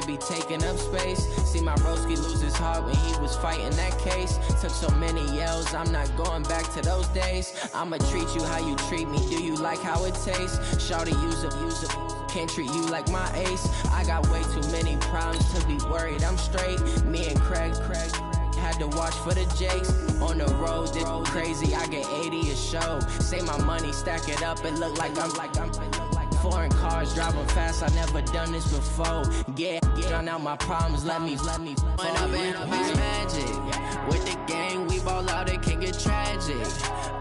be taking up space. See my broski lose his heart when he was fighting that case. Took so many L's, I'm not going back to those days. I'ma treat you how you treat me, do you like how it tastes? Shawty, use up, can't treat you like my ace. I got way too many problems to be worried, I'm straight. Me and Craig had to watch for the Jakes. On the road, this crazy, I get 80 a show. Say my money, stack it up, it look like I'm foreign cars, driving fast, I never done this before. Yeah, drown out my problems, let me When up and up is magic. With the gang, we ball out, it can get tragic.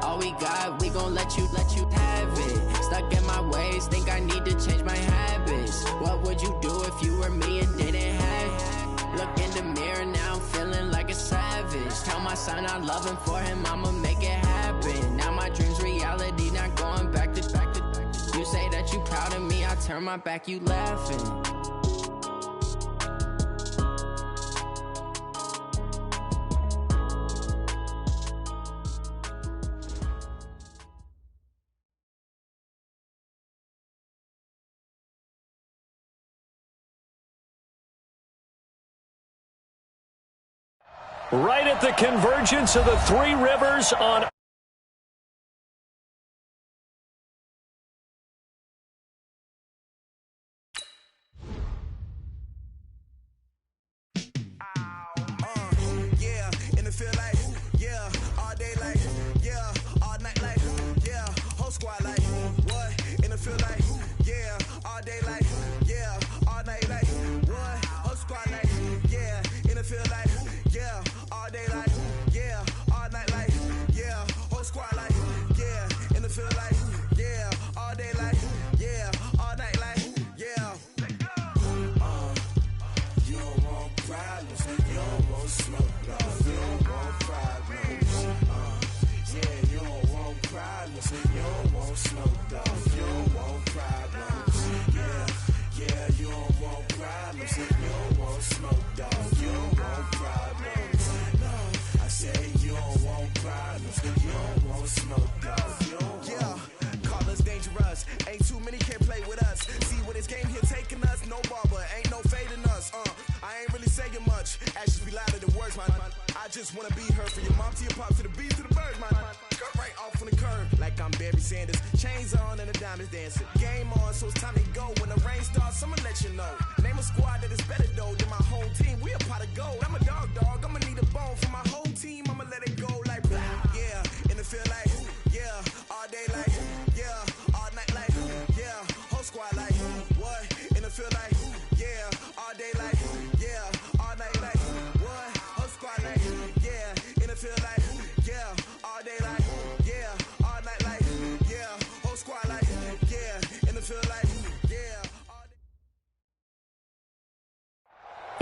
All we got, we gon' let you have it. Stuck in my ways, think I need to change my habits. What would you do if you were me and didn't have it? Look in the mirror, now I'm feeling like a savage. Tell my son I love him, for him I'ma make it happen. Now my dream's reality, not going back to. You say that you proud of me, I turn my back, you laughing. Right at the convergence of the three rivers on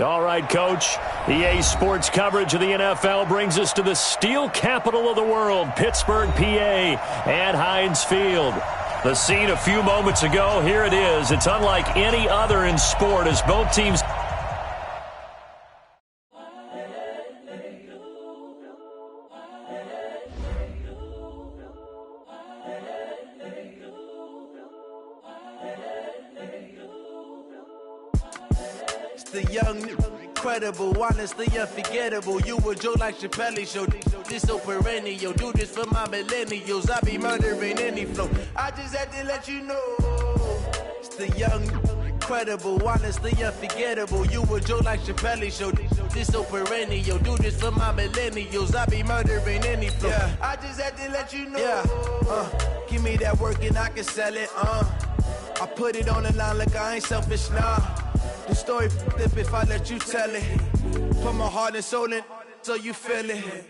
All right, Coach. EA Sports coverage of the NFL brings us to the steel capital of the world, Pittsburgh, PA, at Heinz Field. The scene a few moments ago, here it is. It's unlike any other in sport as both teams... The young, incredible, honestly unforgettable. You a Joe like Chappelle show. This so perennial. Do this for my millennials. I be murdering any flow. I just had to let you know. It's the young, incredible, honestly unforgettable. You a Joe like Chappelle show. This so perennial. Do this for my millennials. I be murdering any flow. Yeah. I just had to let you know. Yeah. Give me that work and I can sell it. I put it on the line like I ain't selfish, nah. The story flip if I let you tell it. Put my heart and soul in so you feel it.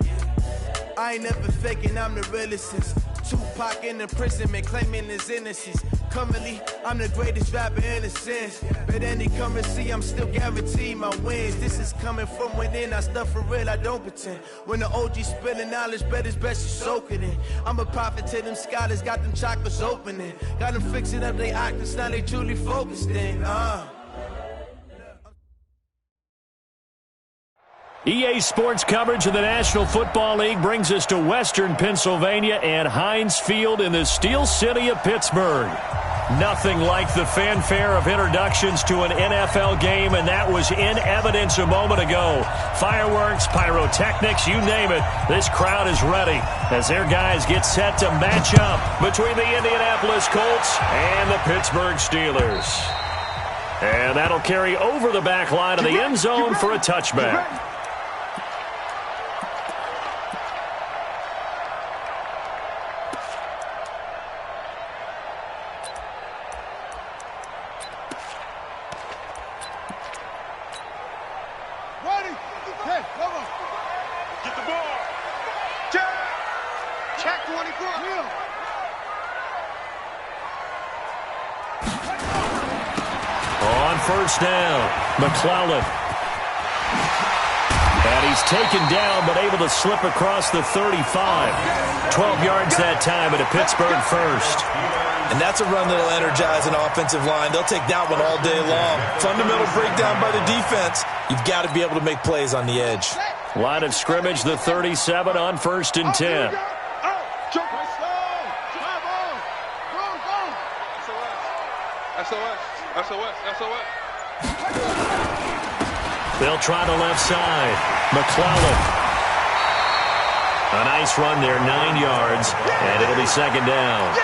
I ain't never faking, I'm the realest since Tupac in imprisonment, claiming his innocence. Currently, I'm the greatest rapper in a sense. But any currency, I'm still guaranteed my wins. This is coming from within, I stuff for real, I don't pretend. When the OG spilling knowledge, bet it's best you soak it in. I'm a prophet to them scholars, got them chakras opening. Got them fixing up they octaves, now they truly focused in. EA Sports coverage of the National Football League brings us to Western Pennsylvania and Heinz Field in the Steel City of Pittsburgh. Nothing like the fanfare of introductions to an NFL game, and that was in evidence a moment ago. Fireworks, pyrotechnics, you name it. This crowd is ready as their guys get set to match up between the Indianapolis Colts and the Pittsburgh Steelers. And that'll carry over the back line of the end zone for a touchback. First down, McClellan. And he's taken down, but able to slip across the 35. 12 yards that time, and a Pittsburgh first. And that's a run that'll energize an offensive line. They'll take that one all day long. Fundamental breakdown by the defense. You've got to be able to make plays on the edge. Line of scrimmage, the 37 on 1st and 10. SOS. They'll try the left side. McClellan. A nice run there, 9 yards, and it'll be second down.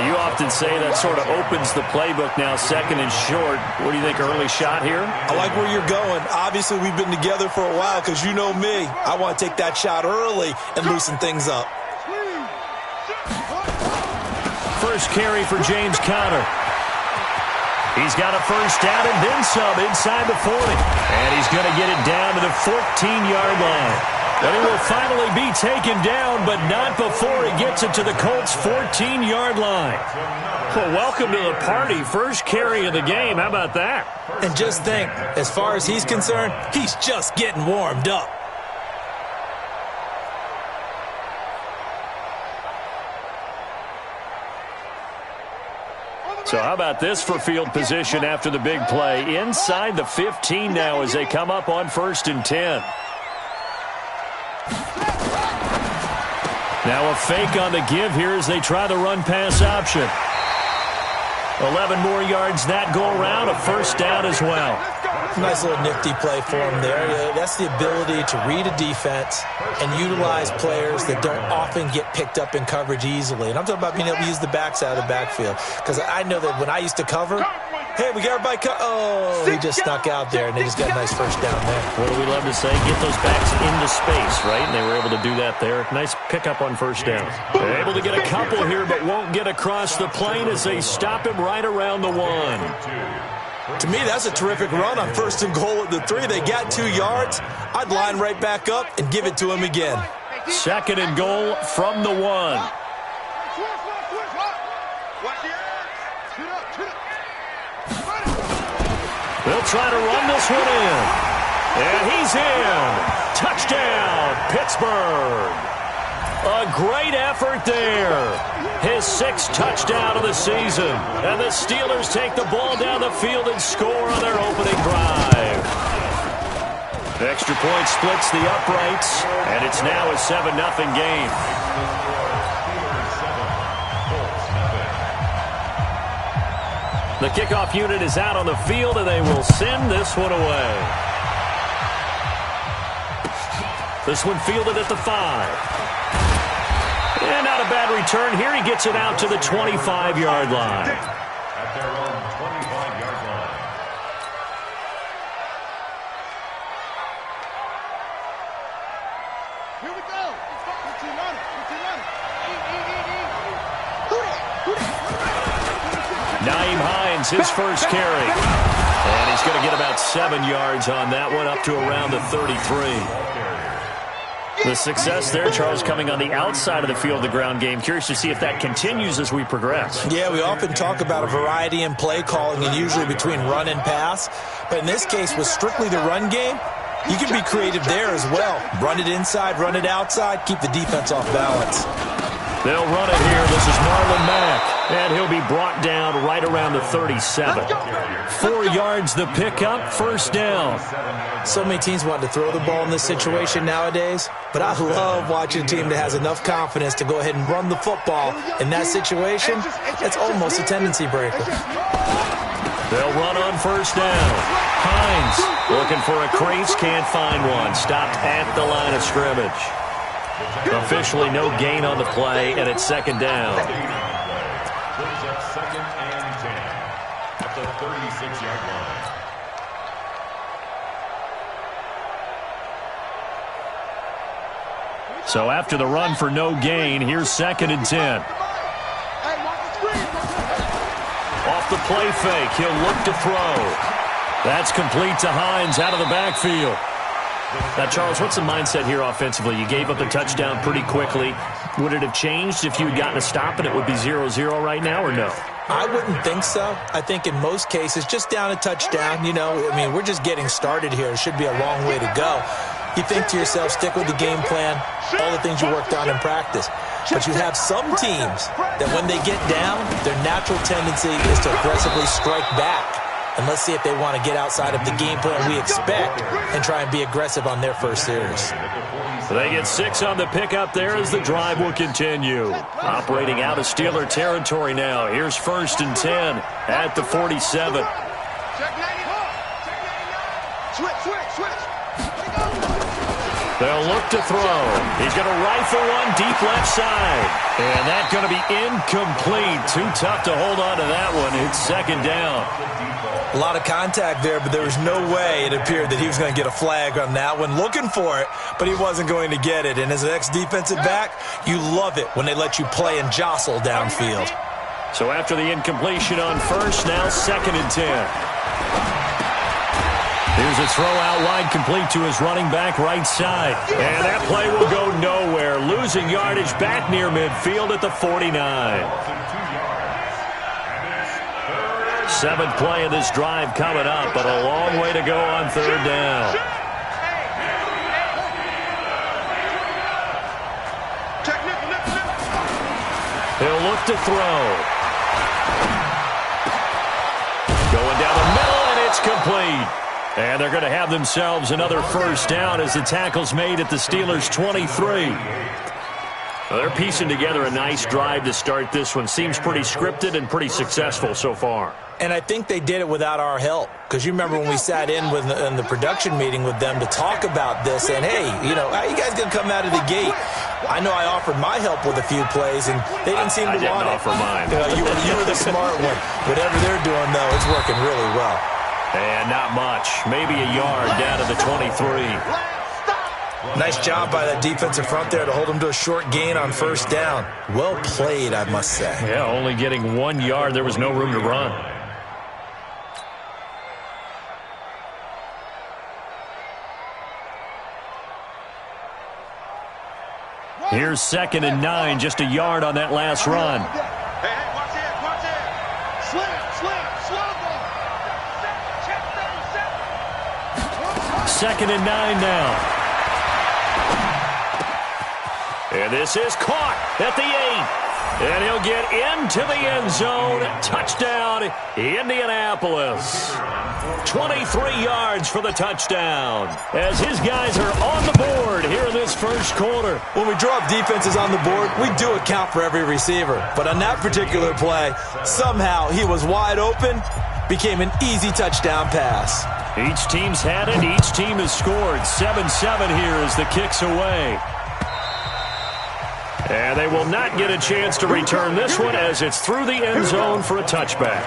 You often say that sort of opens the playbook now, 2nd and short. What do you think, early shot here? I like where you're going. Obviously, we've been together for a while because you know me. I want to take that shot early and loosen things up. First carry for James Conner. He's got a first down and then some inside the 40. And he's going to get it down to the 14-yard line. And he will finally be taken down, but not before he gets it to the Colts' 14-yard line. Well, welcome to the party. First carry of the game. How about that? And just think, as far as he's concerned, he's just getting warmed up. So how about this for field position after the big play? Inside the 15 now as they come up on 1st and 10. Now a fake on the give here as they try the run-pass option. 11 more yards that go around, a first down as well. Nice little nifty play for him there. That's the ability to read a defense and utilize players that don't often get picked up in coverage easily. And I'm talking about being able to use the backside of the backfield. Because I know that when I used to cover, hey, we got everybody he just snuck out there, and they just got a nice first down there. What do we love to say? Get those backs into space, right? And they were able to do that there. Nice pickup on first down. They're able to get a couple here, but won't get across the plane as they stop him right around the 1. To me, that's a terrific run on 1st and goal at the 3. They got 2 yards. I'd line right back up and give it to him again. 2nd and goal from the 1. They'll try to run this one in. And he's in. Touchdown, Pittsburgh. A great effort there. His 6th touchdown of the season. And the Steelers take the ball down the field and score on their opening drive. Extra point splits the uprights, and it's now a 7-0 game. The kickoff unit is out on the field, and they will send this one away. This one fielded at the 5. And not a bad return here. He gets it out to the 25-yard line. At their own 25-yard line. Here we go. Nyheim Hines, his first carry. And he's going to get about 7 yards on that one, up to around the 33. The success there, Charles, coming on the outside of the field, the ground game. Curious to see if that continues as we progress. Yeah, we often talk about a variety in play calling and usually between run and pass. But in this case, with strictly the run game, you can be creative there as well. Run it inside, run it outside, keep the defense off balance. They'll run it here. This is Marlon Mack. And he'll be brought down right around the 37. 4 yards the pickup, first down. So many teams want to throw the ball in this situation nowadays, but I love watching a team that has enough confidence to go ahead and run the football. In that situation, that's almost a tendency breaker. They'll run on first down. Hines looking for a crease, can't find one. Stopped at the line of scrimmage. Officially no gain on the play, and it's second down. Brings up second and 10 at the 36-yard line. So after the run for no gain, here's second and 10. Off the play fake, he'll look to throw. That's complete to Hines out of the backfield. Now, Charles, what's the mindset here offensively? You gave up the touchdown pretty quickly. Would it have changed if you had gotten a stop and it would be 0-0 right now, or no? I wouldn't think so. I think in most cases, just down a touchdown, you know, I mean, we're just getting started here. It should be a long way to go. You think to yourself, stick with the game plan, all the things you worked on in practice. But you have some teams that when they get down, their natural tendency is to aggressively strike back. And let's see if they want to get outside of the game plan we expect and try and be aggressive on their first series. They get 6 on the pickup there as the drive will continue. Operating out of Steeler territory now. Here's first and 10 at the 47. They'll look to throw. He's going to rifle one deep left side. And that's going to be incomplete. Too tough to hold on to that one. It's second down. A lot of contact there, but there was no way it appeared that he was going to get a flag on that one. Looking for it, but he wasn't going to get it. And as an ex-defensive back, you love it when they let you play and jostle downfield. So after the incompletion on first, now second and 10. Here's a throw out wide, complete to his running back right side. And that play will go nowhere. Losing yardage back near midfield at the 49. 7th play of this drive coming up, but a long way to go on third down. He'll look to throw. Going down the middle, and it's complete. And they're going to have themselves another first down as the tackle's made at the Steelers' 23. Well, they're piecing together a nice drive to start this one. Seems pretty scripted and pretty successful so far. And I think they did it without our help. Because you remember when we sat in the production meeting with them to talk about this, and hey, you know, how you guys going to come out of the gate? I know I offered my help with a few plays, and they didn't seem to want it. I didn't offer mine. You were the smart one. Whatever they're doing, though, it's working really well. And not much. Maybe a yard down to the 23. Nice job by that defensive front there to hold them to a short gain on first down. Well played, I must say. Yeah, only getting 1 yard. There was no room to run. Here's second and 9, just a yard on that last run. Hey, watch it. Slow. Second and 9 now. And this is caught at the 8. And he'll get into the end zone. Touchdown, Indianapolis. 23 yards for the touchdown as his guys are on the board here in this first quarter. When we draw up defenses on the board, we do account for every receiver. But on that particular play, somehow he was wide open, became an easy touchdown pass. Each team's had it. Each team has scored. 7-7 here as the kick's away. And they will not get a chance to return this one as it's through the end zone for a touchback.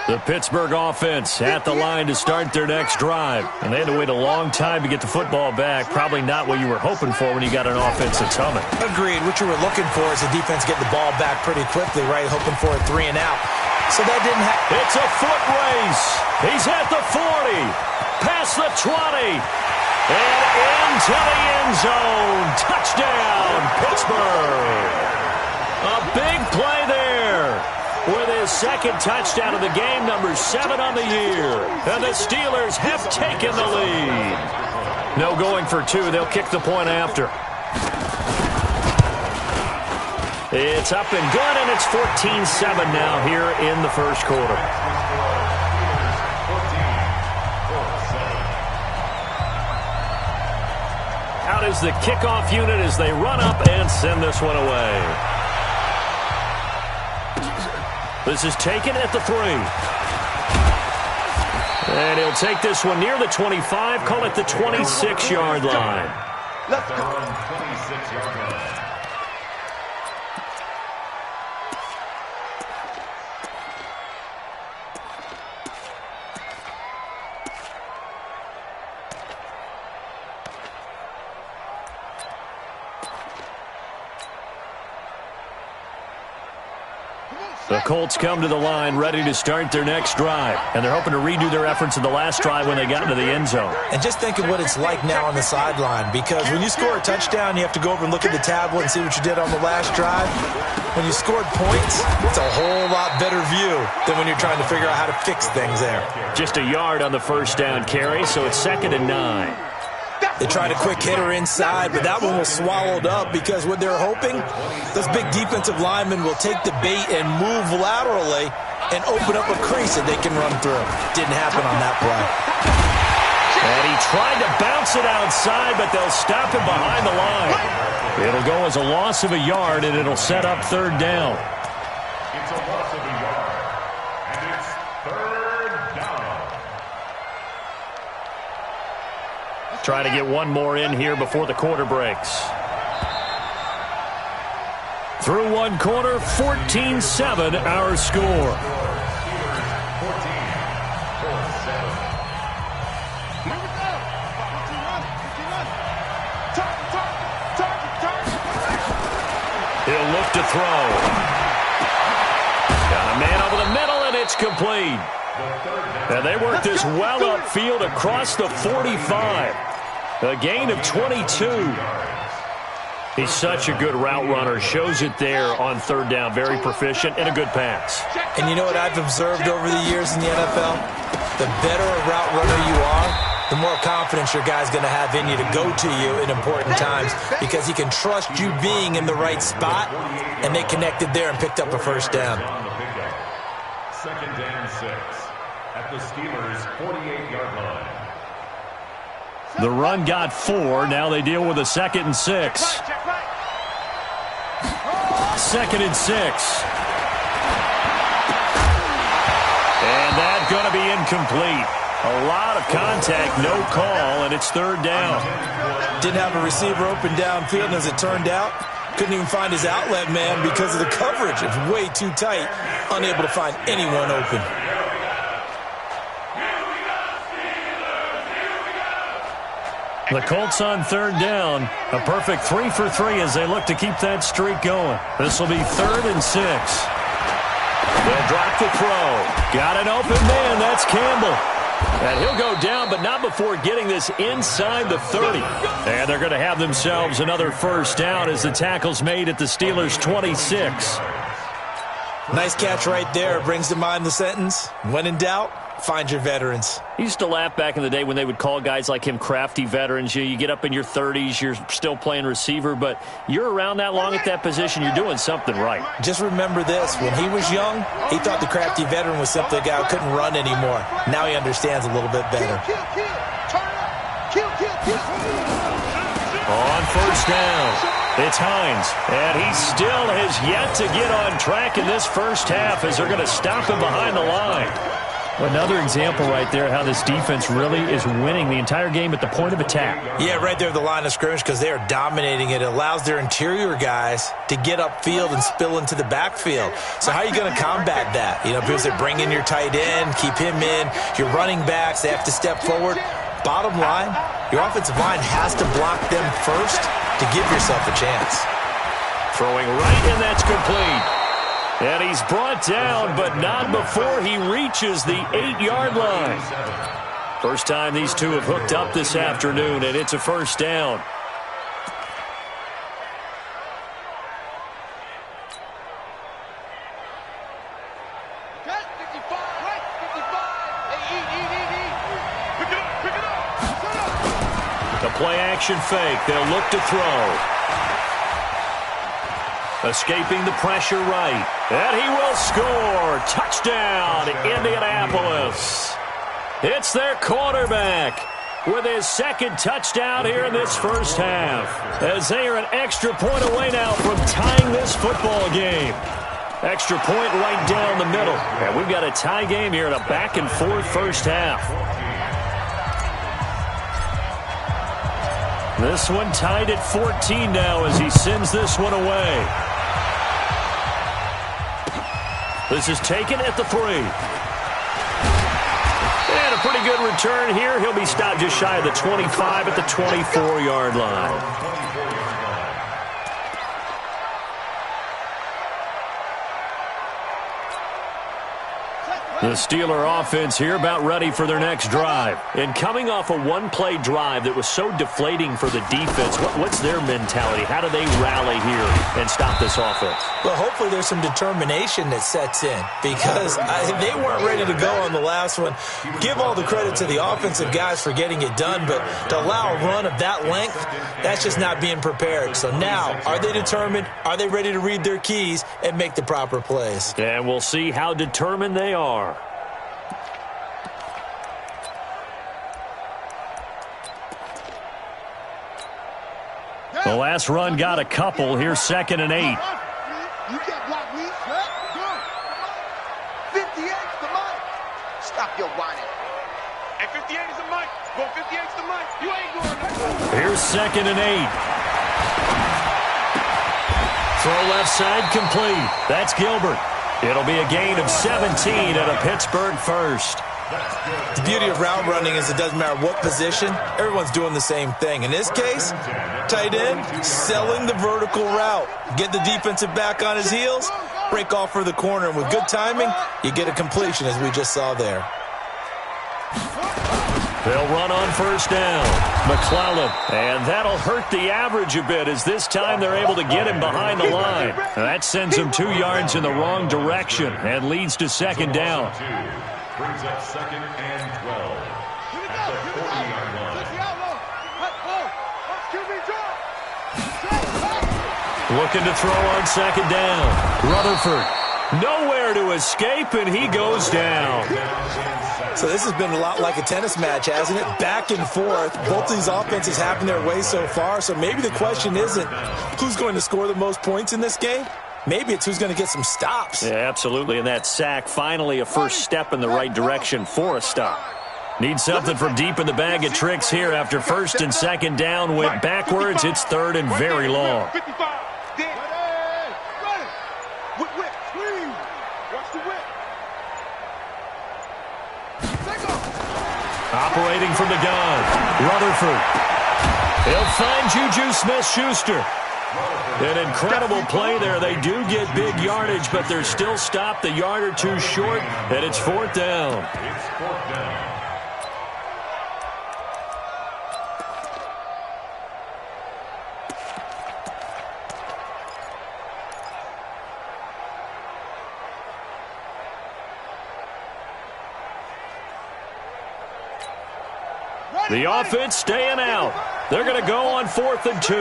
The Pittsburgh offense at the line to start their next drive. And they had to wait a long time to get the football back. Probably not what you were hoping for when you got an offense that's humming. Agreed. What you were looking for is the defense getting the ball back pretty quickly, right? Hoping for a 3 and out. So that didn't happen. It's a foot race. He's at the 40. Past the 20. And into the end zone. Touchdown, Pittsburgh. A big play there with his second touchdown of the game, number 7 on the year. And the Steelers have taken the lead. No going for 2. They'll kick the point after. It's up and good, and it's 14-7 now here in the first quarter. Out is the kickoff unit as they run up and send this one away. This is taken at the 3. And he'll take this one near the 25, call it the 26-yard line. Let's go. 26-yard line. The Colts come to the line ready to start their next drive, and they're hoping to redo their efforts in the last drive when they got into the end zone. And just think of what it's like now on the sideline, because when you score a touchdown, you have to go over and look at the tablet and see what you did on the last drive. When you scored points, it's a whole lot better view than when you're trying to figure out how to fix things there. Just a yard on the first down carry, so it's 2nd and 9. They tried a quick hitter inside, but that one was swallowed up because what they're hoping, those big defensive linemen will take the bait and move laterally and open up a crease that they can run through. Didn't happen on that play. And he tried to bounce it outside, but they'll stop him behind the line. It'll go as a loss of a yard, and it'll set up 3rd down. It's a loss of a yard, and it's 3rd down. Try to get one more in here before the quarter breaks. Through one quarter, 14-7 our score. He'll look to throw. Got a man over the middle, and it's complete. And they work this well upfield across the 45. A gain of 22. He's such a good route runner. Shows it there on 3rd down. Very proficient and a good pass. And you know what I've observed over the years in the NFL? The better a route runner you are, the more confidence your guy's going to have in you to go to you in important times because he can trust you being in the right spot, and they connected there and picked up a first down. 2nd and 6 at the Steelers' 48-yard line. The run got 4. Now they deal with a 2nd and 6. 2nd and 6. And that's going to be incomplete. A lot of contact, no call, and it's 3rd down. Didn't have a receiver open downfield, and as it turned out, couldn't even find his outlet man because of the coverage. It's way too tight, unable to find anyone open. The Colts on 3rd down. A perfect 3 for 3 as they look to keep that streak going. This will be 3rd and 6. They'll drop the throw. Got an open man. That's Campbell. And he'll go down, but not before getting this inside the 30. And they're going to have themselves another first down as the tackle's made at the Steelers' 26. Nice catch right there. Brings to mind the sentence, when in doubt, find your veterans. I used to laugh back in the day when they would call guys like him crafty veterans. You get up in your 30s, you're still playing receiver, but you're around that long at that position, you're doing something right. Just remember this. When he was young, he thought the crafty veteran was simply a guy who couldn't run anymore. Now he understands a little bit better. On first down, it's Hines, and he still has yet to get on track in this first half as they're going to stop him behind the line. Another example right there how this defense really is winning the entire game at the point of attack. Yeah, right there at the line of scrimmage because they are dominating it. It allows their interior guys to get upfield and spill into the backfield. So how are you going to combat that? You know, because they bring in your tight end, keep him in. Your running backs, they have to step forward. Bottom line, your offensive line has to block them first to give yourself a chance. Throwing right, and that's complete. And he's brought down, but not before he reaches the 8-yard line. First time these two have hooked up this afternoon, and it's a first down. The play-action fake. They'll look to throw. Escaping the pressure right. And he will score. Touchdown, Indianapolis. It's their quarterback with his second touchdown here in this first half, as they are an extra point away now from tying this football game. Extra point right down the middle. And we've got a tie game here in a back-and-forth first half. This one tied at 14 now as he sends this one away. This is taken at the 3. And a pretty good return here. He'll be stopped just shy of the 25 at the 24-yard line. The Steeler offense here about ready for their next drive. And coming off a one-play drive that was so deflating for the defense, what's their mentality? How do they rally here and stop this offense? Well, hopefully there's some determination that sets in, because they weren't ready to go on the last one. Give all the credit to the offensive guys for getting it done, but to allow a run of that length, that's just not being prepared. So now, are they determined? Are they ready to read their keys and make the proper plays? And we'll see how determined they are. The last run got a couple. Here's 2nd and 8. You can't block me. Go. 58's the mic. Stop your whining. And 58 is the mic. Go 58's the mic. You ain't going there. Here's 2nd and 8. Throw left side complete. That's Gilbert. It'll be a gain of 17 at a Pittsburgh first. The beauty of route running is it doesn't matter what position, everyone's doing the same thing. In this case, tight end, selling the vertical route. Get the defensive back on his heels, break off for the corner, and with good timing, you get a completion as we just saw there. They'll run on first down. McClellan, and that'll hurt the average a bit as this time they're able to get him behind the line. That sends him 2 yards in the wrong direction and leads to 2nd down. Brings up 2nd and 12. At the 40-yard line. Looking to throw on 2nd down. Rutherford, nowhere to escape, and he goes down. So this has been a lot like a tennis match, hasn't it? Back and forth. Both these offenses having their way so far. So maybe the question isn't who's going to score the most points in this game. Maybe it's who's going to get some stops. Yeah, absolutely. And that sack, finally a first step in the right direction for a stop. Need something from deep in the bag of tricks here after 1st and 2nd down. Went backwards. It's 3rd and very long. Operating from the gun, Rutherford. He'll find Juju Smith-Schuster. An incredible play there. They do get big yardage, but they're still stopped a yard or two short, and it's 4th down. It's 4th down. The offense staying out. They're going to go on 4th and 2.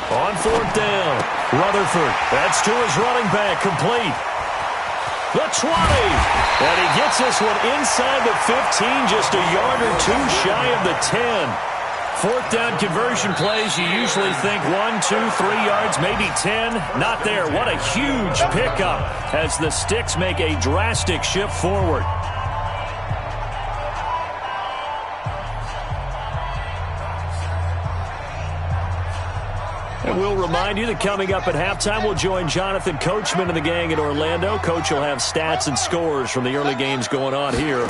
On 4th down, Rutherford. That's to his running back, complete. The 20. And he gets this one inside the 15, just a yard or two shy of the 10. 4th down conversion plays, you usually think 1, 2, 3 yards, maybe 10. Not there. What a huge pickup as the Sticks make a drastic shift forward. And we'll remind you that coming up at halftime, we'll join Jonathan Coachman and the gang at Orlando. Coach will have stats and scores from the early games going on here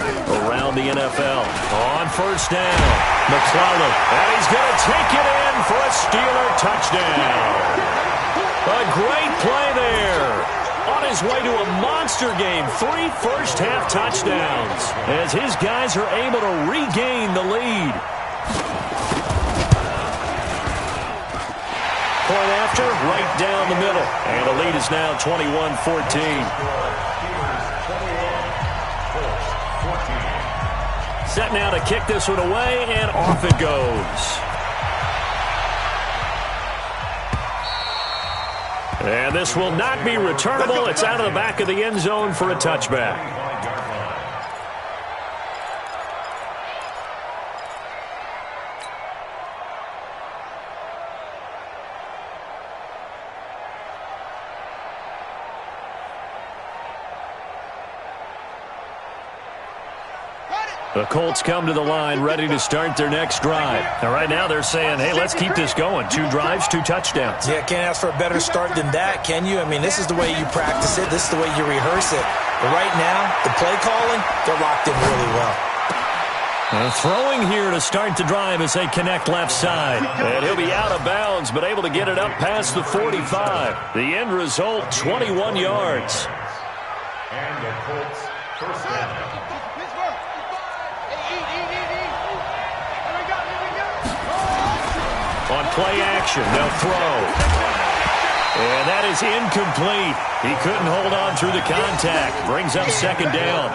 around the NFL. On first down, McClellan, and he's going to take it in for a Steeler touchdown. A great play there. On his way to a monster game, 3 first-half touchdowns, as his guys are able to regain the lead. Point after, right down the middle. And the lead is now 21-14. Set now to kick this one away, and off it goes. And this will not be returnable. It's out of the back of the end zone for a touchback. The Colts come to the line ready to start their next drive. And right now they're saying, hey, let's keep this going. 2 drives, 2 touchdowns. Yeah, can't ask for a better start than that, can you? I mean, this is the way you practice it. This is the way you rehearse it. But right now, the play calling, they're locked in really well. Throwing here to start the drive as they connect left side. And he'll be out of bounds, but able to get it up past the 45. The end result, 21 yards. And the Colts first down. On play action, they'll throw. And that is incomplete. He couldn't hold on through the contact. Brings up second down.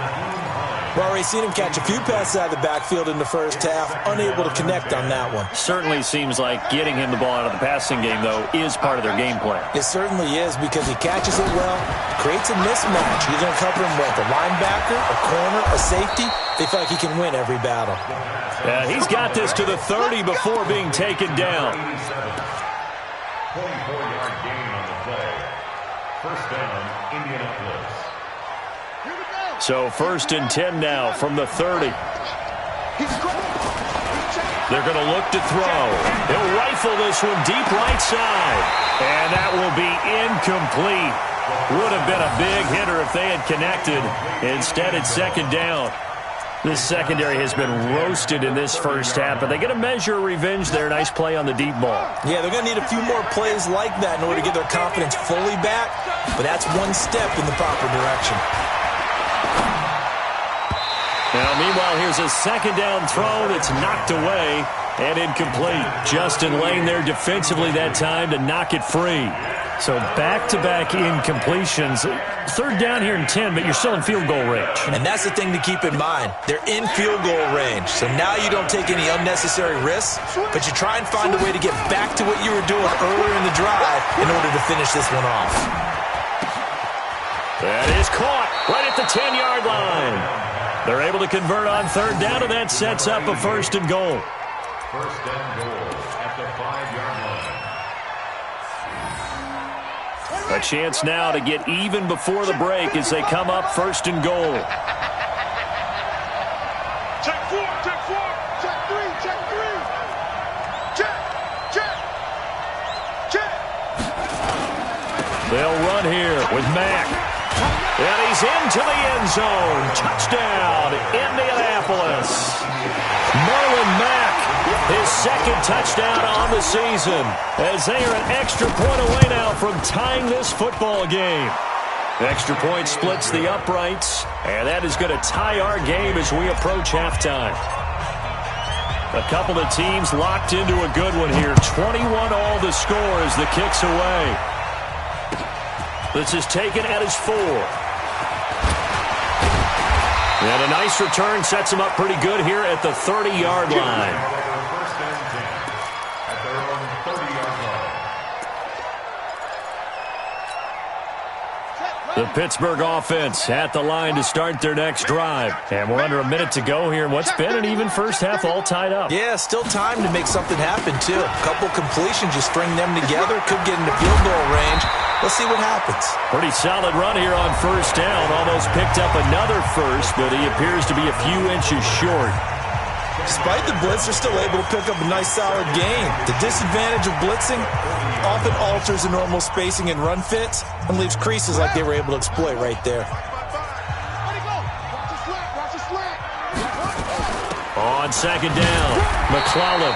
We've already seen him catch a few passes out of the backfield in the first half. Unable to connect on that one. Certainly seems like getting him the ball out of the passing game, though, is part of their game plan. It certainly is because he catches it well, creates a mismatch. He's going to cover him with a linebacker, a corner, a safety. They feel like he can win every battle. He's got this to the 30 before being taken down. 24-yard gain on the play. First down, Indianapolis. So 1st and 10 now from the 30. They're going to look to throw. He'll rifle this one deep right side. And that will be incomplete. Would have been a big hitter if they had connected. Instead, it's second down. This secondary has been roasted in this first half, but they get a measure of revenge there. Nice play on the deep ball. Yeah, they're going to need a few more plays like that in order to get their confidence fully back, but that's one step in the proper direction. Now, meanwhile, here's a second down throw that's knocked away and incomplete. Justin Lane there defensively that time to knock it free. So back-to-back incompletions. 3rd down here and 10, but you're still in field goal range. And that's the thing to keep in mind. They're in field goal range. So now you don't take any unnecessary risks, but you try and find a way to get back to what you were doing earlier in the drive in order to finish this one off. That is caught right at the 10-yard line. They're able to convert on 3rd down, and that sets up a 1st and goal. 1st and goal at the 5-yard line. A chance now to get even before the break as they come up 1st and goal. Check 4, check 4, check 3, check 3. Check, check, check. They'll run here with Mack. And he's into the end zone. Touchdown, Indianapolis. Marlon Mack, his 2nd touchdown on the season, as they are an extra point away now from tying this football game. Extra point splits the uprights, and that is going to tie our game as we approach halftime. A couple of teams locked into a good one here. 21 all the score as the kick's away. This is taken at his 4. And a nice return sets him up pretty good here at the 30-yard line. First and 10 at their own 30-yard line. The Pittsburgh offense at the line to start their next drive. And we're under a minute to go here in what's been an even first half all tied up. Yeah, still time to make something happen, too. A couple completions, you string them together, could get into field goal range. Let's see what happens. Pretty solid run here on 1st down. Almost picked up another first, but he appears to be a few inches short. Despite the blitz, they're still able to pick up a nice solid gain. The disadvantage of blitzing often alters the normal spacing and run fits and leaves creases like they were able to exploit right there. On 2nd down, McClellan.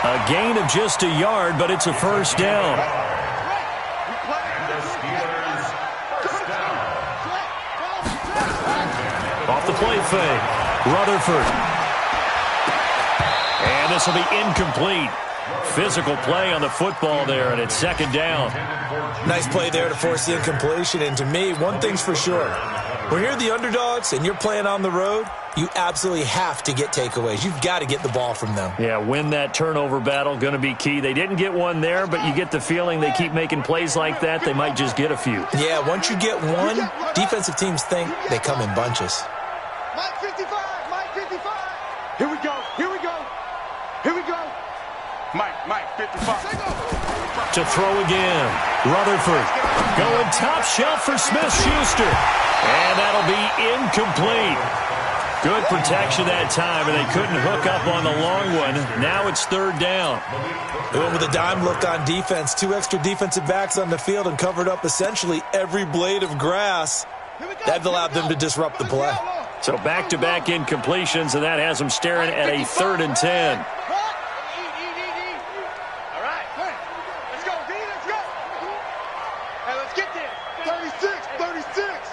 A gain of just a yard, but it's a 1st down. Off the play fake, Rutherford. And this will be incomplete. Physical play on the football there, and it's 2nd down. Nice play there to force the incompletion, and to me, one thing's for sure. When you're the underdogs and you're playing on the road, you absolutely have to get takeaways. You've got to get the ball from them. Yeah, win that turnover battle, going to be key. They didn't get one there, but you get the feeling they keep making plays like that, they might just get a few. Yeah, once you get one, defensive teams think they come in bunches. Mike 55, Mike 55. Here we go, here we go, here we go. Mike 55. To throw again, Rutherford going top shelf for Smith-Schuster. And that'll be incomplete. Good protection that time, and they couldn't hook up on the long one. Now it's third down. They went with a dime look on defense. 2 extra defensive backs on the field and covered up essentially every blade of grass. That allowed them to disrupt the play. So back-to-back incompletions, and that has them staring at a 3rd and 10. All right, let's go, D, let's go. Hey, let's get there. 36.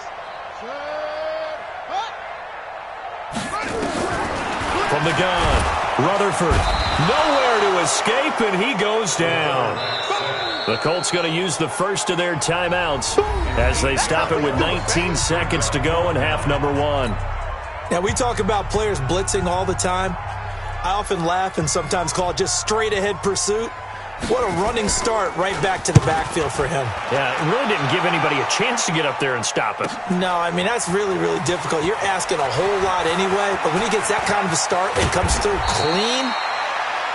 From the gun, Rutherford, nowhere to escape, and he goes down. The Colts going to use the first of their timeouts as they stop it with 19 seconds to go in half number 1. Now, we talk about players blitzing all the time. I often laugh and sometimes call it just straight-ahead pursuit. What a running start right back to the backfield for him. Yeah, it really didn't give anybody a chance to get up there and stop it. No, I mean, that's really, really difficult. You're asking a whole lot anyway, but when he gets that kind of a start and comes through clean,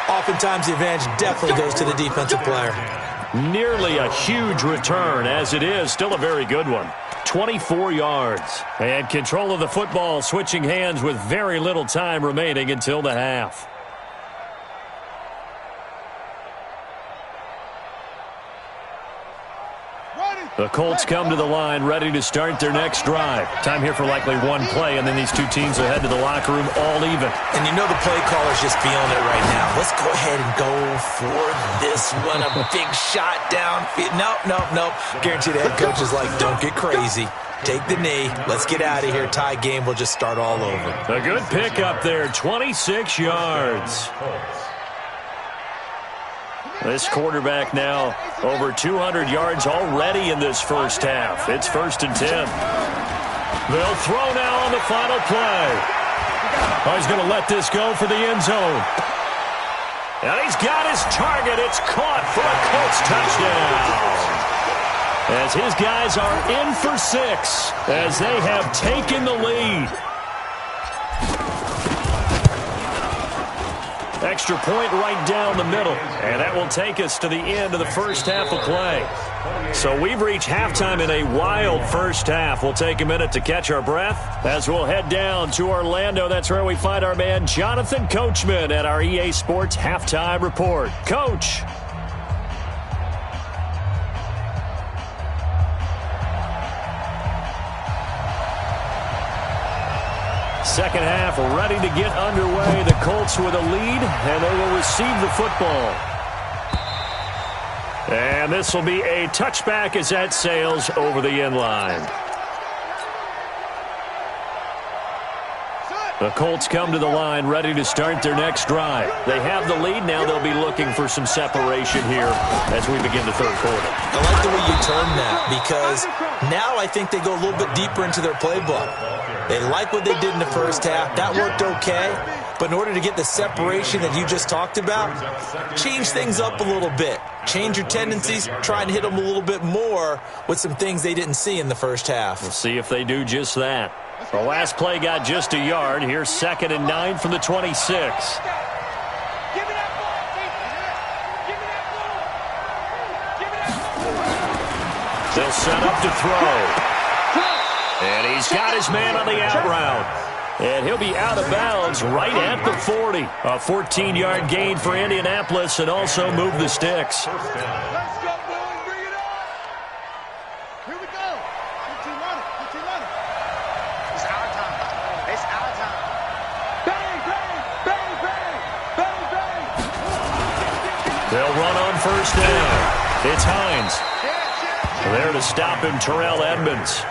oftentimes the advantage definitely goes to the defensive player. Nearly a huge return, as it is. Still a very good one. 24 yards. And control of the football, switching hands with very little time remaining until the half. The Colts come to the line ready to start their next drive. Time here for likely one play, and then these two teams will head to the locker room all even. And you know the play caller's just feeling it right now. Let's go ahead and go for this one. A big shot downfield. Nope. Guarantee the head coach is like, don't get crazy. Take the knee. Let's get out of here. Tie game. We'll just start all over. A good pick up there. 26 yards. This quarterback now over 200 yards already in this first half. It's 1st and 10. They'll throw now on the final play. Oh, he's going to let this go for the end zone. And he's got his target. It's caught for a Colts touchdown. As his guys are in for 6 as they have taken the lead. Extra point right down the middle. And that will take us to the end of the first half of play. So we've reached halftime in a wild first half. We'll take a minute to catch our breath as we'll head down to Orlando. That's where we find our man Jonathan Coachman at our EA Sports Halftime Report. Coach. Second half ready to get underway. The Colts with a lead, and they will receive the football. And this will be a touchback as that sails over the end line. The Colts come to the line ready to start their next drive. They have the lead. Now they'll be looking for some separation here as we begin the third quarter. I like the way you turn that because now I think they go a little bit deeper into their playbook. They like what they did in the first half. That worked okay. But in order to get the separation that you just talked about, change things up a little bit. Change your tendencies. Try and hit them a little bit more with some things they didn't see in the first half. We'll see if they do just that. The last play got just a yard. Here's 2nd and 9 from the 26. They'll set up to throw. And he's got his man on the out route. And he'll be out of bounds right at the 40. A 14-yard gain for Indianapolis and also move the sticks. Let's go, boys. Bring it on. Here we go. 15 running. It's our time. It's our time. Bang, bang, bang, bang, bang, bang. They'll run on first down. It's Hines. There to stop him, Terrell Edmonds.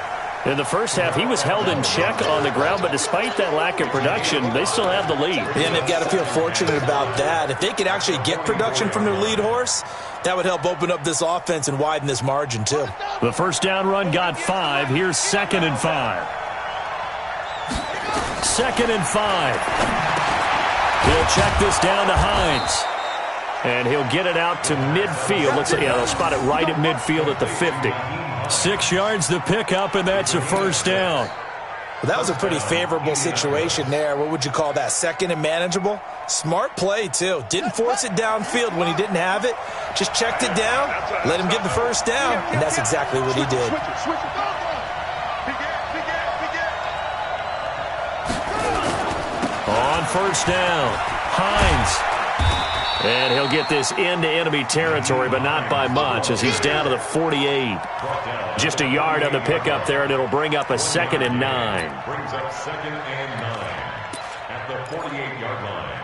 In the first half, he was held in check on the ground, but despite that lack of production, they still have the lead. And they've got to feel fortunate about that. If they could actually get production from their lead horse, that would help open up this offense and widen this margin, too. The first down run got 5. Here's 2nd and 5. 2nd and 5. He'll check this down to Hines. And he'll get it out to midfield. Looks like, yeah, they'll spot it right at midfield at the 50. 6 yards the pickup, and that's a first down. Well, that was a pretty favorable situation there. What would you call that? 2nd and manageable? Smart play, too. Didn't force it downfield when he didn't have it. Just checked it down, let him get the first down, and that's exactly what he did. On first down, Hines. And he'll get this into enemy territory, but not by much, as he's down to the 48. Just a yard on the pickup there, and it'll bring up a 2nd and 9. Brings up 2nd and 9 at the 48-yard line.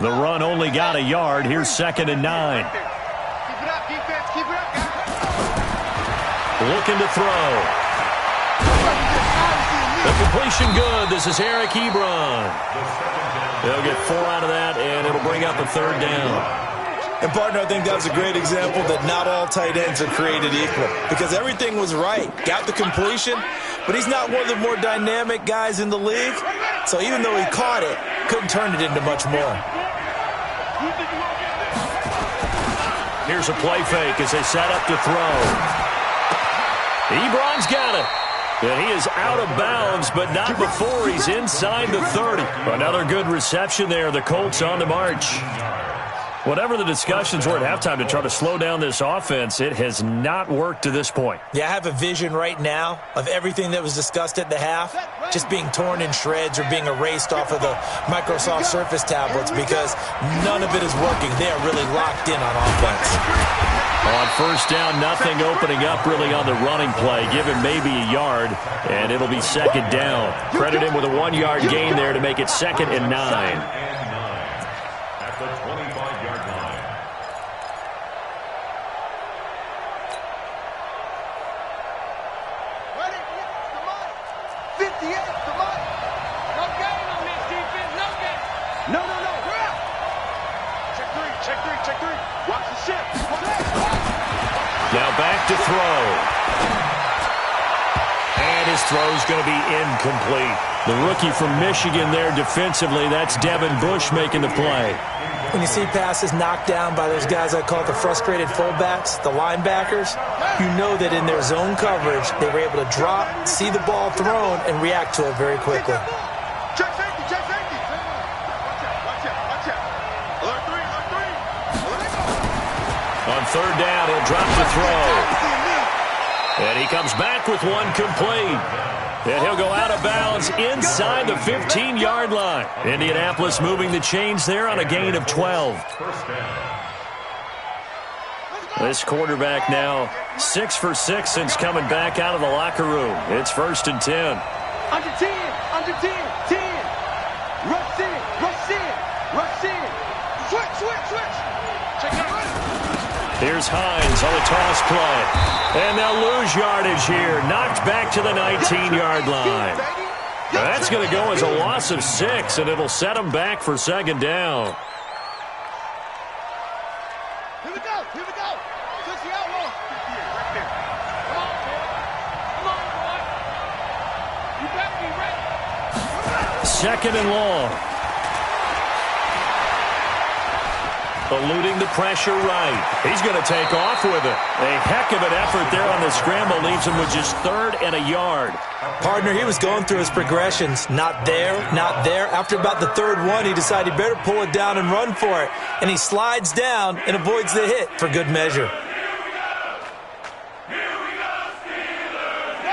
The run only got a yard. Here's 2nd and 9. Keep it up, defense. Keep it up, guys. Looking to throw. The completion good. This is Eric Ebron. They'll get 4 out of that, and it'll bring up a 3rd down. And, partner, I think that was a great example that not all tight ends are created equal, because everything was right. Got the completion, but he's not one of the more dynamic guys in the league. So even though he caught it, couldn't turn it into much more. Here's a play fake as they set up to throw. Ebron's got it. And he is out of bounds, but not before he's inside the 30. Another good reception there. The Colts on the march. Whatever the discussions were at halftime to try to slow down this offense, it has not worked to this point. Yeah, I have a vision right now of everything that was discussed at the half just being torn in shreds or being erased off of the Microsoft Surface tablets, because none of it is working. They are really locked in on offense. On first down, nothing opening up really on the running play. Give him maybe a yard, and it'll be 2nd down. Credit him with a 1-yard gain there to make it 2nd and 9. At the 25-yard line. Ready? Come on. 58, come on. No gain on this defense. No gain. No. We're out. Check three. Watch the ship. Now back to throw. And his throw's going to be incomplete. The rookie from Michigan there defensively, that's Devin Bush making the play. When you see passes knocked down by those guys I call the frustrated fullbacks, the linebackers, you know that in their zone coverage, they were able to drop, see the ball thrown, and react to it very quickly. Check safety. Watch out. Alert three. On 3rd down, he'll drop the throw. And he comes back with one complete. And he'll go out of bounds inside the 15-yard line. Indianapolis moving the chains there on a gain of 12. This quarterback now 6 for 6 since coming back out of the locker room. It's 1st and 10. Under 10. 10. Rush in. Switch. Check it out. Here's Hines on the toss play. And they'll lose yardage here. Knocked back to the 19-yard line. Now that's going to go as a loss of 6, and it'll set them back for 2nd down. Here we go. Switch the outlaw. Right there. Come on, boy. You better be ready. 2nd and long. Eluding the pressure right. He's going to take off with it. A heck of an effort there on the scramble. Leaves him with just 3rd and a yard. Partner, he was going through his progressions. Not there. After about the 3rd one, he decided he better pull it down and run for it. And he slides down and avoids the hit for good measure.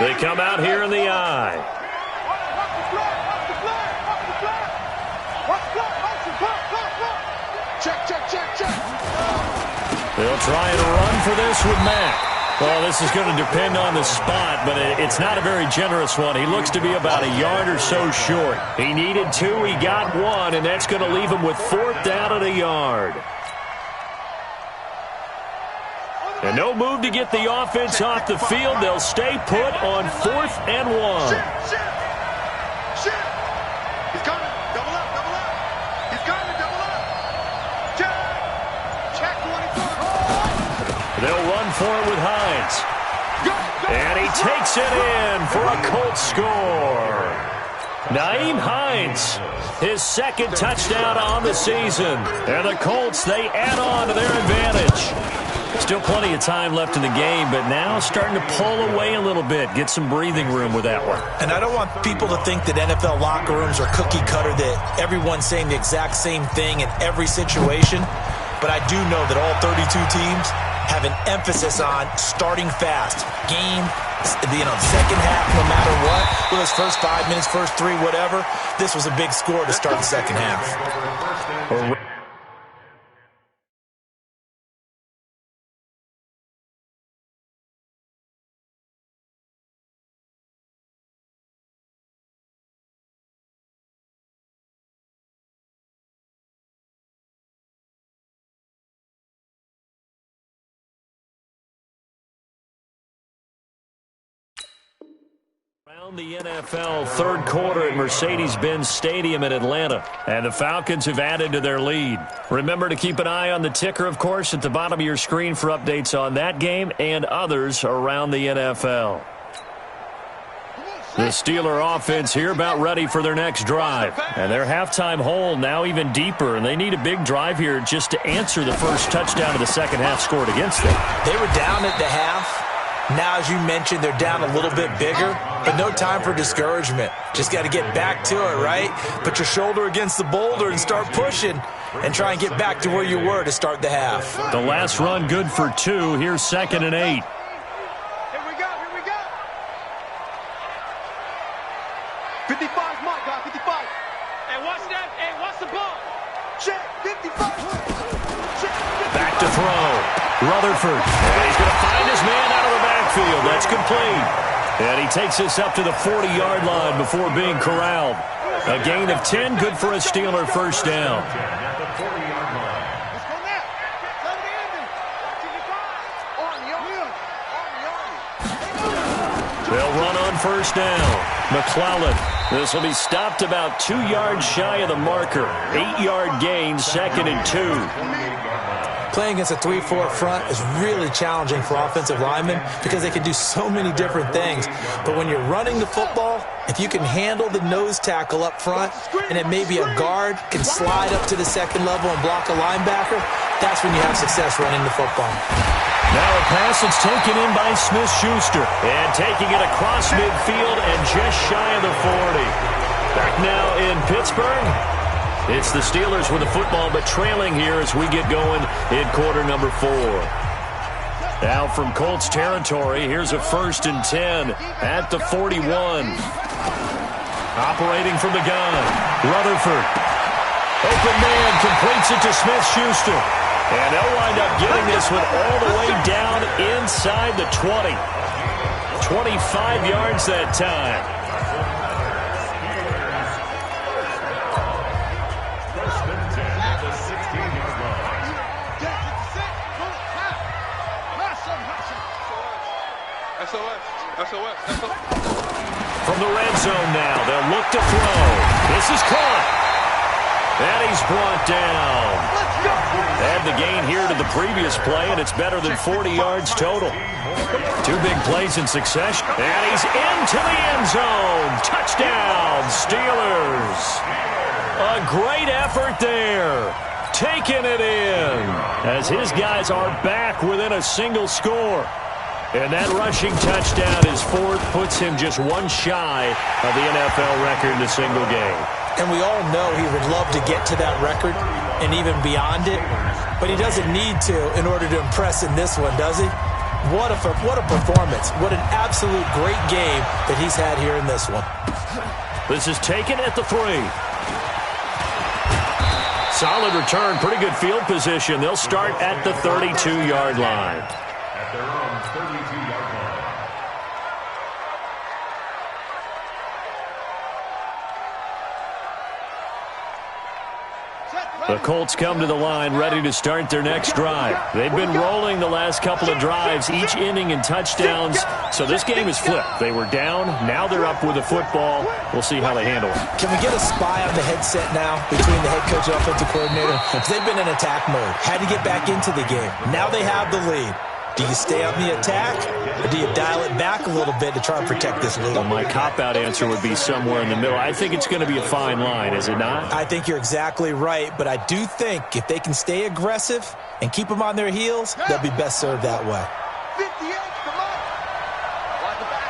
They come out here in the eye. They'll try and run for this with Mack. Well, this is going to depend on the spot, but it's not a very generous one. He looks to be about a yard or so short. He needed 2, he got 1, and that's going to leave him with 4th down and a yard. And no move to get the offense off the field. They'll stay put on 4th and 1. Shit. He's coming. Double up. He's coming. Double up. Check 24. They'll run for it with Hines. Go. And he takes it in for a Colts score. Nyheim Hines, his second touchdown on the season. And the Colts, they add on to their advantage. Still plenty of time left in the game, but now starting to pull away a little bit. Get some breathing room with that one. And I don't want people to think that NFL locker rooms are cookie cutter, that everyone's saying the exact same thing in every situation. But I do know that all 32 teams have an emphasis on starting fast. Game, second half, no matter what. Whether it's first 5 minutes, first 3, whatever. This was a big score to start the second half. Around the NFL third quarter at Mercedes-Benz Stadium in Atlanta. And the Falcons have added to their lead. Remember to keep an eye on the ticker, of course, at the bottom of your screen for updates on that game and others around the NFL. The Steeler offense here about ready for their next drive. And their halftime hole now even deeper, and they need a big drive here just to answer the first touchdown of the second half scored against them. They were down at the half. Now, as you mentioned, they're down a little bit bigger, but no time for discouragement. Just got to get back to it, right? Put your shoulder against the boulder and start pushing and try and get back to where you were to start the half. The last run good for 2. Here's 2nd and 8. Here we go, here we go. 55's my guy, 55. Hey, watch that. Hey, watch the ball. Check, 55. Check, 55. Back to throw. Rutherford. And he's going to find his man out of the backfield. That's complete. And he takes this up to the 40-yard line before being corralled. A gain of 10, good for a Steeler first down. They'll run on first down. McClellan. This will be stopped about 2 yards shy of the marker. 8-yard gain, 2nd and 2. Playing against a 3-4 front is really challenging for offensive linemen because they can do so many different things. But when you're running the football, if you can handle the nose tackle up front and it may be a guard can slide up to the second level and block a linebacker, that's when you have success running the football. Now a pass that's taken in by Smith-Schuster. And taking it across midfield and just shy of the 40. Back now in Pittsburgh. It's the Steelers with the football, but trailing here as we get going in quarter number 4. Now from Colts territory, here's a 1st and 10 at the 41. Operating from the gun, Rutherford. Open man completes it to Smith-Schuster. And they'll wind up getting this one all the way down inside the 20. 25 yards that time. From the red zone now, they'll look to throw. This is caught. And he's brought down. Add the gain here to the previous play, and it's better than 40 yards total. 2 big plays in succession. And he's into the end zone. Touchdown, Steelers. A great effort there. Taking it in as his guys are back within a single score. And that rushing touchdown is 4th, puts him just 1 shy of the NFL record in a single game. And we all know he would love to get to that record and even beyond it, but he doesn't need to in order to impress in this one, does he? What a performance. What an absolute great game that he's had here in this one. This is taken at the 3. Solid return, pretty good field position. They'll start at the 32-yard line. At their own 32-yard line. The Colts come to the line ready to start their next drive. They've been rolling the last couple of drives, each ending in touchdowns, so this game is flipped. They were down, now they're up with the football. We'll see how they handle it. Can we get a spy on the headset now between the head coach and offensive coordinator? Because they've been in attack mode, had to get back into the game. Now they have the lead. Do you stay on the attack, or do you dial it back a little bit to try and protect this lead? Well, my cop-out answer would be somewhere in the middle. I think it's going to be a fine line, is it not? I think you're exactly right, but I do think if they can stay aggressive and keep them on their heels, they'll be best served that way. 58, come on. Watch the back.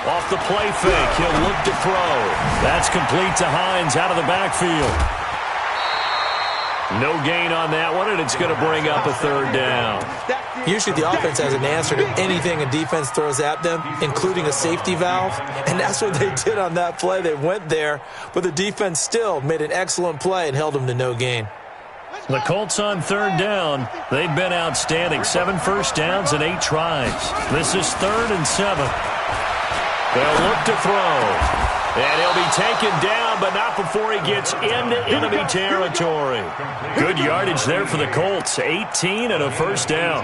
Off the play fake, he'll look to throw. That's complete to Hines out of the backfield. No gain on that one, and it's going to bring up a third down. Usually the offense has an answer to anything a defense throws at them, including a safety valve, and that's what they did on that play. They went there, but the defense still made an excellent play and held them to no gain. The Colts on third down. They've been outstanding. 7 first downs and 8 tries. This is 3rd and 7. They'll look to throw. And he'll be taken down, but not before he gets into enemy territory. Good yardage there for the Colts. 18 and a first down.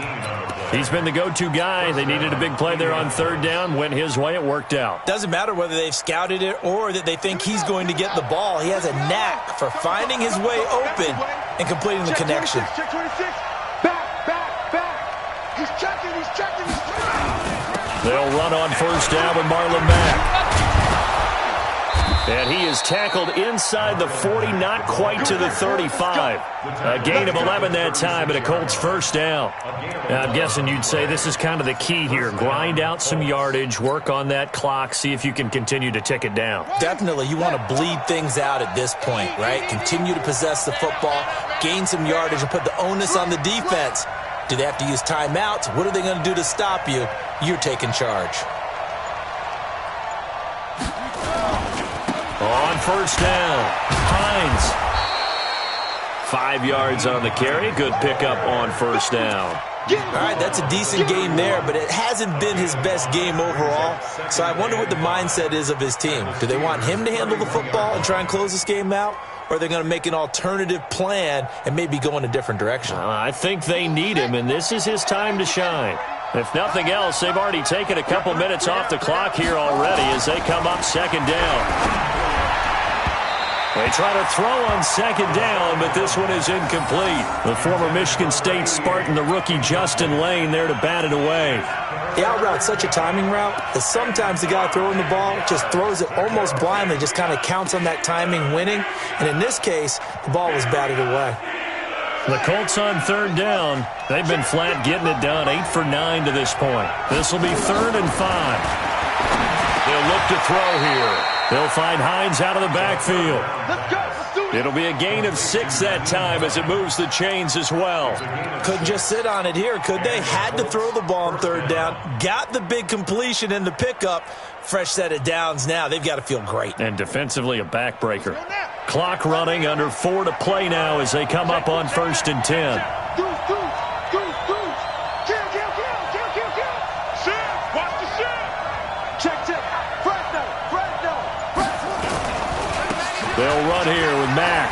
He's been the go-to guy. They needed a big play there on third down. Went his way. It worked out. Doesn't matter whether they've scouted it or that they think he's going to get the ball. He has a knack for finding his way open and completing the connection. Check 26. Back. He's checking. They'll run on first down with Marlon Mack. And he is tackled inside the 40, not quite to the 35. A gain of 11 that time, and a Colts first down. Now, I'm guessing you'd say this is kind of the key here. Grind out some yardage, work on that clock, see if you can continue to tick it down. Definitely, you want to bleed things out at this point, right? Continue to possess the football, gain some yardage, and put the onus on the defense. Do they have to use timeouts? What are they going to do to stop you? You're taking charge. On first down, Hines. 5 yards on the carry. Good pickup on first down. All right, that's a decent game there, but it hasn't been his best game overall. So I wonder what the mindset is of his team. Do they want him to handle the football and try and close this game out? Or are they going to make an alternative plan and maybe go in a different direction? I think they need him, and this is his time to shine. If nothing else, they've already taken a couple minutes off the clock here already as they come up second down. They try to throw on second down, but this one is incomplete. The former Michigan State Spartan, the rookie Justin Lane, there to bat it away. The out route's such a timing route that sometimes the guy throwing the ball just throws it almost blindly, just kind of counts on that timing winning. And in this case, the ball was batted away. The Colts on third down. They've been flat getting it done. 8 for 9 to this point. This will be 3rd and 5. They'll look to throw here. They'll find Hines out of the backfield. It'll be a gain of 6 that time as it moves the chains as well. Couldn't just sit on it here, could they? Had to throw the ball on third down. Got the big completion in the pickup. Fresh set of downs now. They've got to feel great. And defensively, a backbreaker. Clock running, under 4 to play now as they come up on 1st and 10. They'll run here with Mack.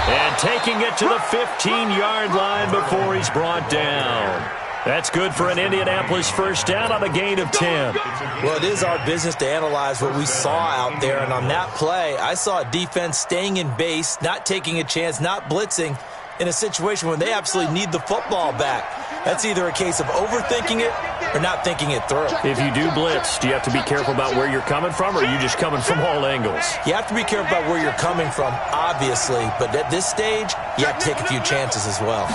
And taking it to the 15-yard line before he's brought down. That's good for an Indianapolis first down on a gain of 10. Well, it is our business to analyze what we saw out there. And on that play, I saw a defense staying in base, not taking a chance, not blitzing in a situation when they absolutely need the football back. That's either a case of overthinking it or not thinking it through. If you do blitz, do you have to be careful about where you're coming from, or are you just coming from all angles? You have to be careful about where you're coming from, obviously. But at this stage, you have to take a few chances as well.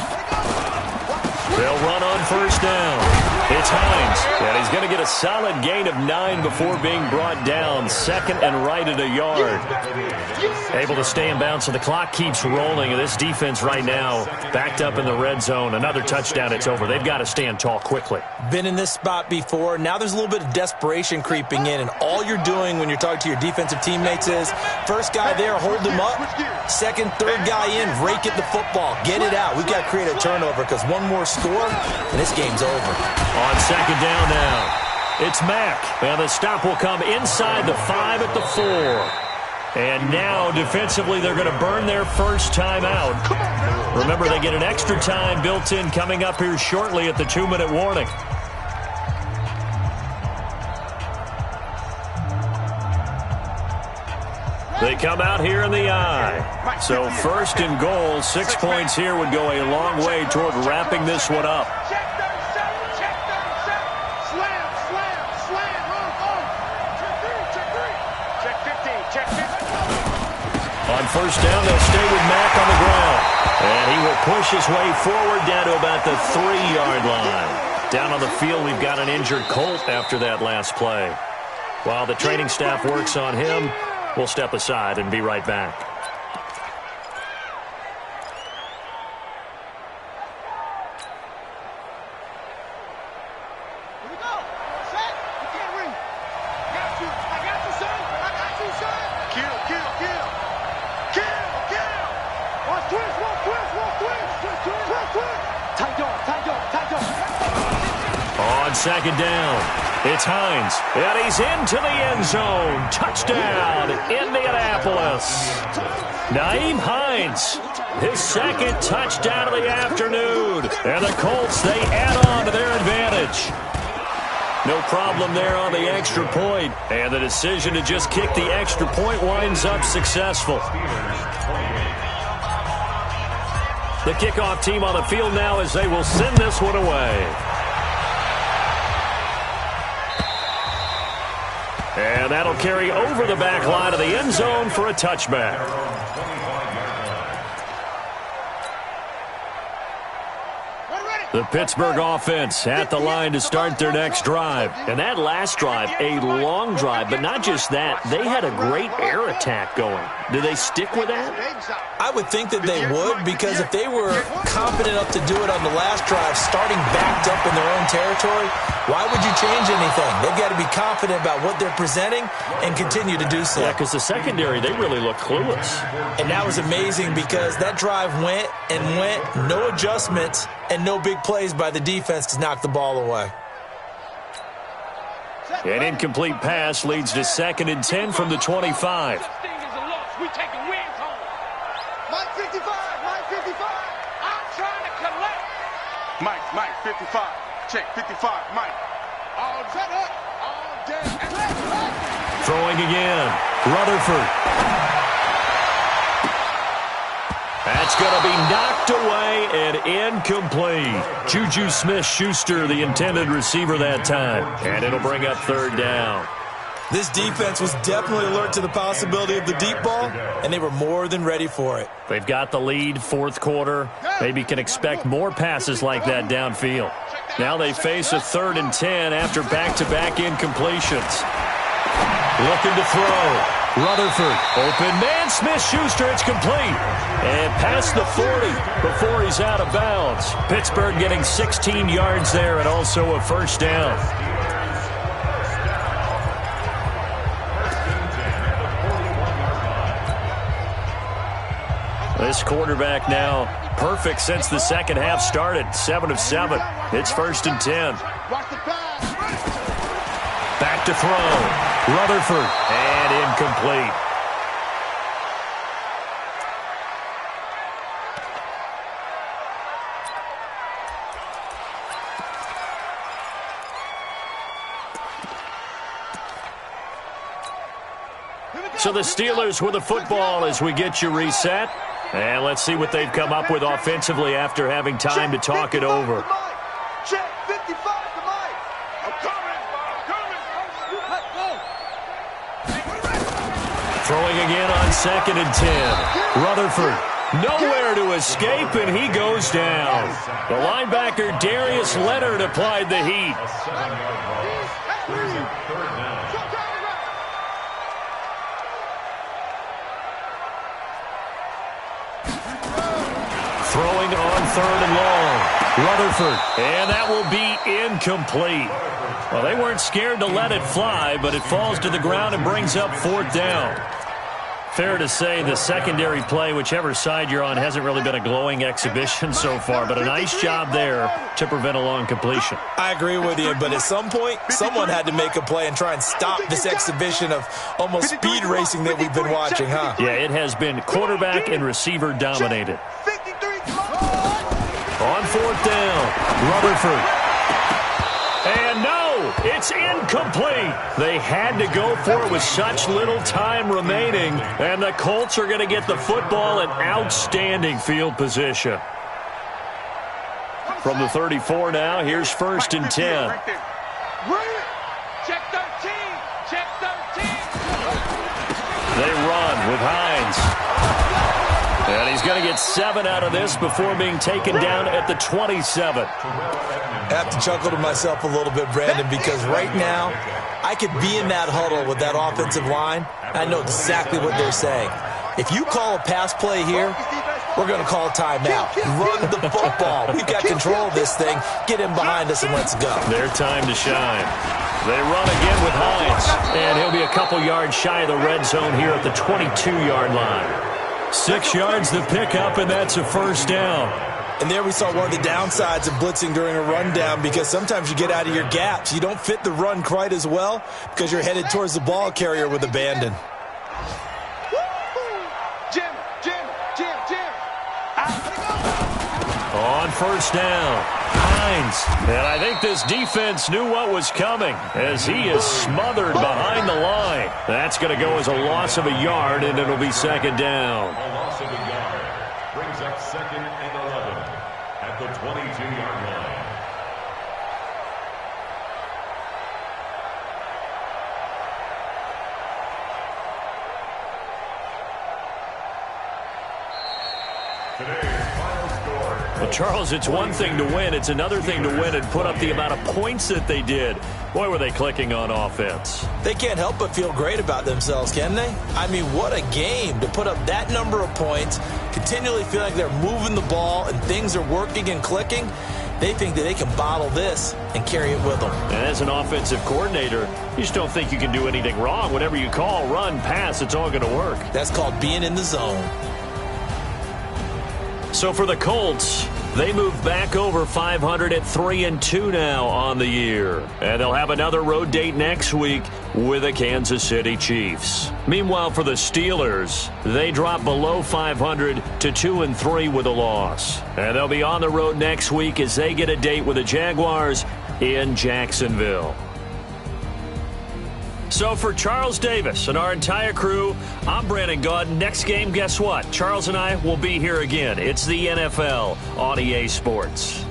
They'll run on first down. It's Hines, and he's going to get a solid gain of 9 before being brought down. 2nd and right at a yard. Able to stay in bounds, so the clock keeps rolling. And this defense right now backed up in the red zone. Another touchdown, it's over. They've got to stand tall quickly. Been in this spot before. Now there's a little bit of desperation creeping in, and all you're doing when you're talking to your defensive teammates is, first guy there, hold him up. 2nd, 3rd guy in, rake at the football. Get it out. We've got to create a turnover because one more score, and this game's over. On second down now, it's Mack. And the stop will come inside the 5 at the 4. And now, defensively, they're going to burn their first time out. Remember, they get an extra time built in coming up here shortly at the 2-minute warning. They come out here in the I. So first and goal, 6 points here would go a long way toward wrapping this one up. Check 37, check 37. Slam, slam, slam, check 15, check 15. On first down, they'll stay with Mack on the ground. And he will push his way forward down to about the 3-yard line. Down on the field, we've got an injured Colt after that last play. While the training staff works on him, we'll step aside and be right back. Here we go. Set. You can't read. Got you. I got you, son. I got you, son. Kill, kill, kill. Kill, kill. Watch twist, watch twist, watch twist. Twist, twist, twist, twist. Tight dog, tight dog, tight dog. On second down, it's Hines, and he's into the end zone. Touchdown, Indianapolis. Nyheim Hines, his second touchdown of the afternoon. And the Colts, they add on to their advantage. No problem there on the extra point. And the decision to just kick the extra point winds up successful. The kickoff team on the field now as they will send this one away. And that'll carry over the back line of the end zone for a touchback. The Pittsburgh offense at the line to start their next drive. And that last drive, a long drive, but not just that. They had a great air attack going. Do they stick with that? I would think that they would, because if they were confident enough to do it on the last drive, starting backed up in their own territory, why would you change anything? They've got to be confident about what they're presenting and continue to do so. Yeah, because the secondary, they really look clueless. And that was amazing because that drive went and went, no adjustments and no big plays by the defense to knock the ball away. An incomplete pass leads to 2nd and 10 from the 25. We taking wins home. Mike 55, Mike 55. I'm trying to collect. Mike 55. Check 55, Mike. All set up, all day. Throwing again, Rutherford. That's going to be knocked away and incomplete. Juju Smith-Schuster, the intended receiver that time. And it'll bring up 3rd down. This defense was definitely alert to the possibility of the deep ball, and they were more than ready for it. They've got the lead, 4th quarter. Maybe can expect more passes like that downfield. Now they face a 3rd and 10 after back-to-back incompletions. Looking to throw. Rutherford, open man, Smith-Schuster, it's complete. And past the 40 before he's out of bounds. Pittsburgh getting 16 yards there and also a 1st down. This quarterback now perfect since the second half started. 7 of 7. It's 1st and 10. Back to throw. Rutherford. And incomplete. So the Steelers with the football as we get you reset. And let's see what they've come up with offensively after having time to talk it over. Check 55 to Mike. I'm coming. Throwing again on 2nd and 10. Rutherford nowhere to escape, and he goes down. The linebacker Darius Leonard applied the heat. Throwing on 3rd and long. Rutherford, and that will be incomplete. Well, they weren't scared to let it fly, but it falls to the ground and brings up 4th down. Fair to say the secondary play, whichever side you're on, hasn't really been a glowing exhibition so far, but a nice job there to prevent a long completion. I agree with you, but at some point, someone had to make a play and try and stop this exhibition of almost speed racing that we've been watching, huh? Yeah, it has been quarterback and receiver dominated. On 4th down, Rutherford. And no! It's incomplete. They had to go for it with such little time remaining, and the Colts are going to get the football in outstanding field position. From the 34 now, here's 1st and 10. Check 13. Check 13. They run with Hines. And he's going to get 7 out of this before being taken down at the 27. I have to chuckle to myself a little bit, Brandon, because right now I could be in that huddle with that offensive line. I know exactly what they're saying. If you call a pass play here, we're going to call a timeout. Run the football. We've got control of this thing. Get him behind us and let's go. Their time to shine. They run again with Hines, and he'll be a couple yards shy of the red zone here at the 22-yard line. 6 yards to pick up, and that's a 1st down. And there we saw one of the downsides of blitzing during a rundown, because sometimes you get out of your gaps. You don't fit the run quite as well because you're headed towards the ball carrier with abandon. Jim. On 1st down, Hines. And I think this defense knew what was coming as he is smothered behind the line. That's going to go as a loss of a yard, and it'll be 2nd down. A loss of a yard brings up 2nd and 11 at the 22-yard line. Well, Charles, it's one thing to win. It's another thing to win and put up the amount of points that they did. Boy, were they clicking on offense. They can't help but feel great about themselves, can they? I mean, what a game to put up that number of points, continually feel like they're moving the ball and things are working and clicking. They think that they can bottle this and carry it with them. And as an offensive coordinator, you just don't think you can do anything wrong. Whatever you call, run, pass, it's all going to work. That's called being in the zone. So for the Colts, they move back over 500 at 3-2 now on the year. And they'll have another road date next week with the Kansas City Chiefs. Meanwhile, for the Steelers, they drop below 500 to 2-3 with a loss. And they'll be on the road next week as they get a date with the Jaguars in Jacksonville. So for Charles Davis and our entire crew, I'm Brandon Gaudin. Next game, guess what? Charles and I will be here again. It's the NFL on EA Sports.